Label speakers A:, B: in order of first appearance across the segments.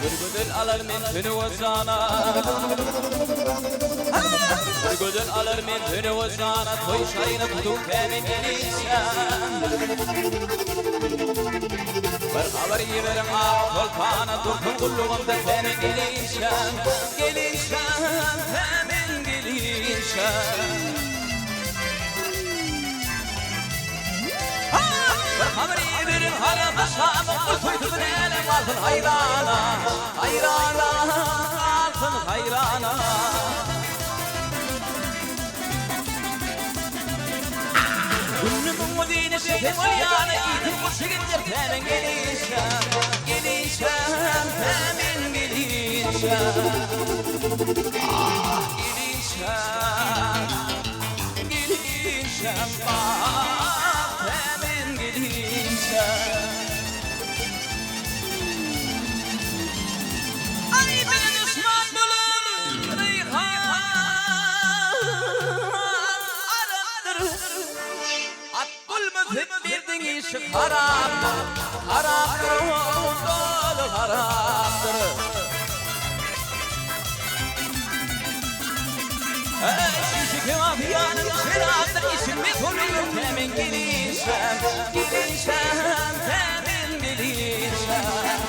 A: Bir güzel alır men tünü ozana Bir güzel alır men tünü ozana Toy şayını tutup hemen gelişen Bir haber yiverim ağa tolpana Durtun kulluğumda hemen gelişen Gelişen hemen gelişen Hamri verin hala başamı Kurtuydu bir elem altın hayrana Hayrana altın hayrana Günlümün o dini şeyin o yana İyidim bu şekilde hemen gelişem Gelişem hemen gelişem Ah gelişem Gelişem bak hemen gelişem Ay beni düşman bulun Reyhan Araptır Akbul müfit birdin işi haraptır Haraptır dolu haraptır Şişi kemafiyanın şeraftır İsmi konuyor hemen gelişem Gelişem hemen gelişem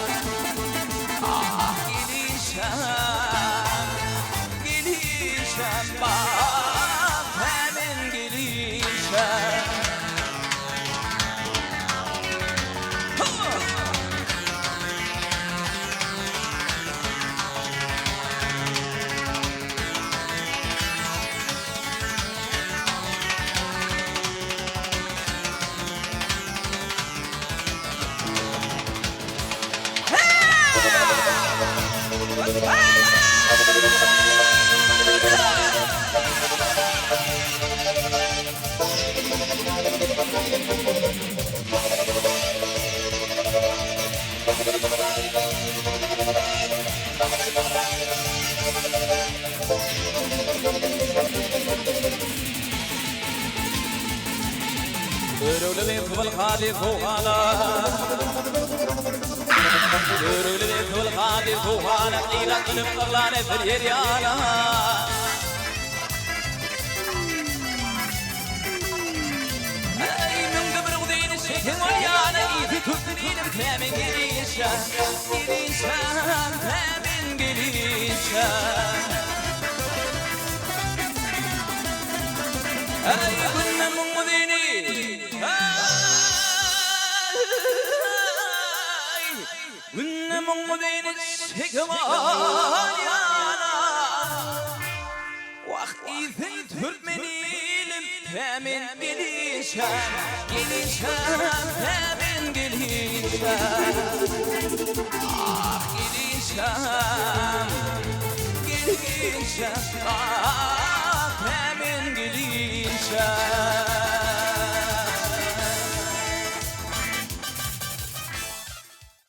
A: Ah gelişem Gelişem bak hemen gelişem Örülü ve kıvıl hali kuhana Örülü ve kıvıl hali kuhana İlan kılıp kırlane bir yer yana Aynen kıbrı udeyni şekin o yana İti tuttun ilim hemen gelişen Gelişen hemen gelişen Aynen udeyni Günnemin müdeyni şekman yana Vah izin Türkmenilim hemen gelişen Gelişen hemen gelişen